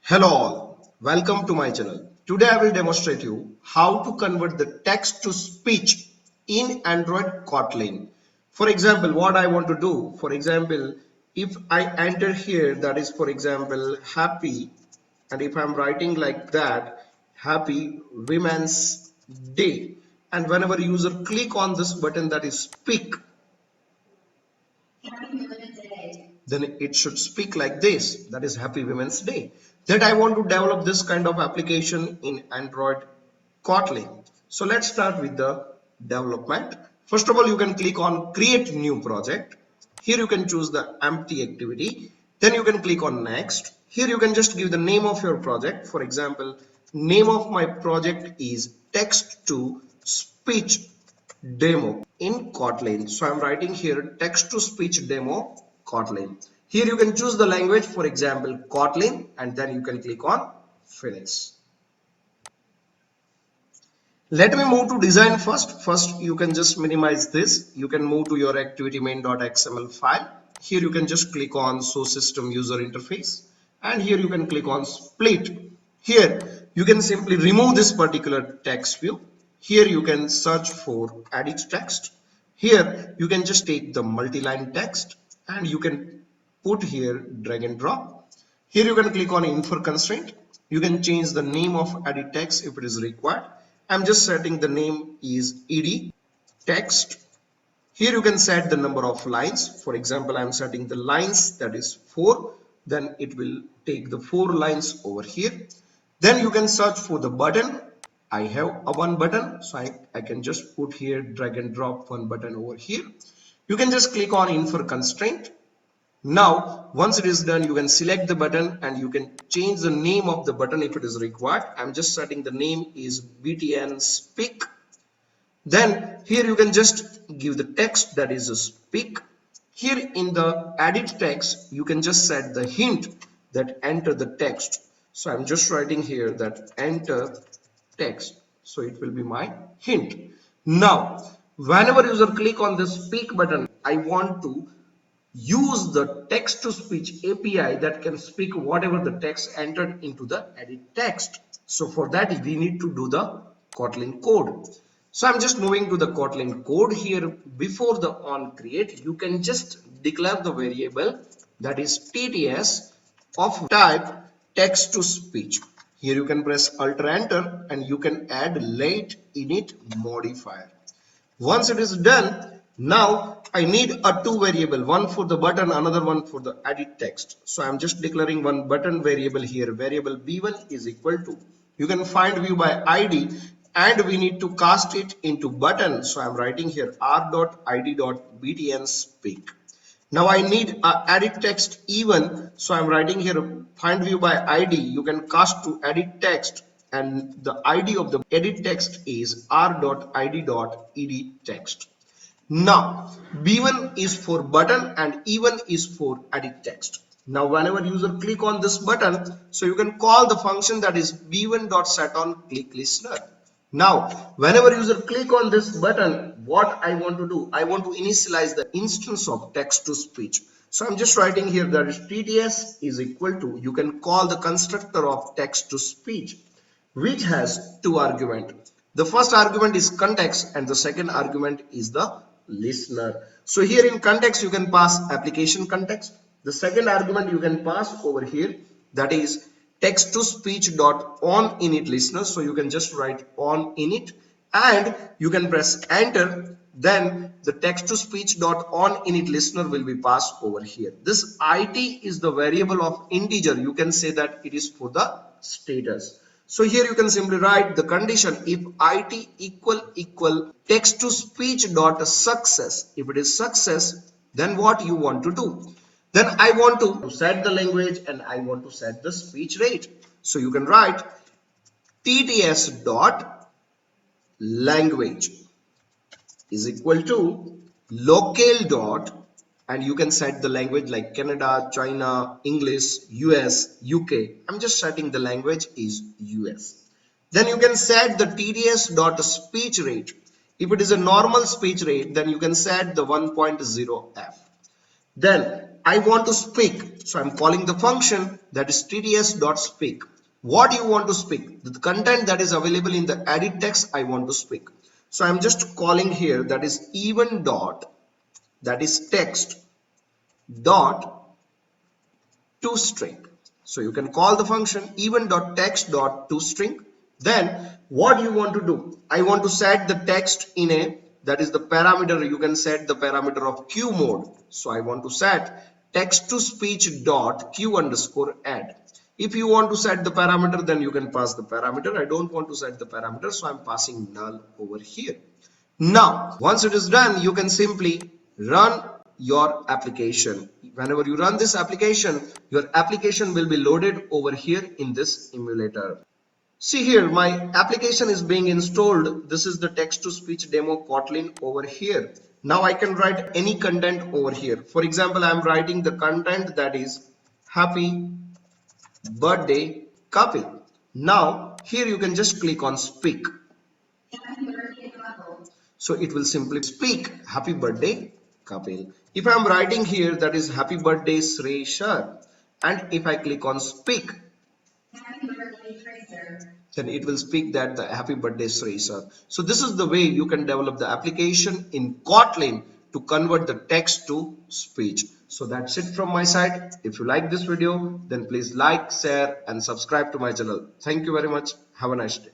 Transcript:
Hello all, welcome to my channel. Today I will demonstrate you how to convert the text to speech in Android Kotlin. For example, what I want to do, for example, if I enter here, that is for example, happy, and if I'm writing like that, happy Women's Day, and whenever user click on this button that is speak, then it should speak like this, that is Happy Women's Day. That I want to develop this kind of application in Android Kotlin. So let's start with the development. First of all, you can click on create new project. Here you can choose the empty activity. Then you can click on next. Here you can just give the name of your project. For example, name of my project is text to speech demo in Kotlin. So I'm writing here text to speech demo Kotlin. Here you can choose the language, for example Kotlin, and then you can click on finish. Let me move to design first. First you can just minimize this. You can move to your activity main.xml file. Here you can just click on show system user interface, and here you can click on split. Here you can simply remove this particular text view. Here you can search for edit text. Here you can just take the multi-line text and you can put here drag and drop. Here you can click on infer constraint. You can change the name of edit text if it is required. I'm just setting the name is ed text. Here you can set the number of lines. For example, I'm setting the lines that is 4. Then it will take the 4 lines over here. Then you can search for the button. I have a one button, so I can just put here drag and drop one button over here. You can just click on infer constraint. Now once it is done, you can select the button and you can change the name of the button if it is required. I'm just setting the name is btn speak. Then here you can just give the text that is a speak. Here in the edit text you can just set the hint that enter the text. So I'm just writing here that enter text, so it will be my hint. Now whenever user click on this speak button, I want to use the text to speech API that can speak whatever the text entered into the edit text. So for that we need to do the Kotlin code. So I'm just moving to the Kotlin code. Here before the on create, you can just declare the variable that is TTS of type text to speech. Here you can press Alt Enter and you can add late init modifier. Once it is done, now I need a two variable, one for the button, another one for the edit text. So I'm just declaring one button variable here. Variable b1 is equal to, you can find view by id, and we need to cast it into button. So I'm writing here r.id.btn speak. Now I need a edit text even, so I'm writing here find view by id. You can cast to edit text, and the id of the edit text is r.id.ed text. Now b1 is for button and e1 is for edit text. Now whenever user click on this button, so you can call the function that is b1.setOnClickListener. Now whenever user click on this button, what I want to do, I want to initialize the instance of text to speech. So I'm just writing here that is TTS is equal to, you can call the constructor of text to speech, which has two arguments. The first argument is context and the second argument is the listener. So here in context you can pass application context. The second argument you can pass over here, that is text to speech dot on init listener. So you can just write on init and you can press enter. Then the text to speech dot on init listener will be passed over here. This it is the variable of integer. You can say that it is for the status. So here you can simply write the condition if it equal text to speech dot success. If it is success, then what you want to do? Then I want to set the language and I want to set the speech rate. So you can write TTS dot language is equal to locale dot, and you can set the language like Canada, China, English, US, UK. I'm just setting the language is US. Then you can set the TTS dot speech rate. If it is a normal speech rate, then you can set the 1.0 f. Then I want to speak. So I'm calling the function that is tts.speak. What you want to speak? The content that is available in the edit text I want to speak. So I'm just calling here that is even dot, that is text dot to string. So you can call the function even.text.toString. Then what you want to do? I want to set the text in a, that is the parameter. You can set the parameter of Q mode. So I want to set text to speech dot Q underscore add. If you want to set the parameter, then you can pass the parameter. I don't want to set the parameter, so I'm passing null over here. Now, once it is done, you can simply run your application. Whenever you run this application, your application will be loaded over here in this emulator. See here, my application is being installed. This is the text-to-speech demo Kotlin over here. Now I can write any content over here. For example, I'm writing the content that is happy birthday Kapil. Now here you can just click on speak. So it will simply speak happy birthday Kapil. If I am writing here that is happy birthday Sreshar, and if I click on speak, then it will speak that the happy birthday Sreshar. So this is the way you can develop the application in Kotlin to convert the text to speech. So that's it from my side. If you like this video, then please like, share and subscribe to my channel. Thank you very much. Have a nice day.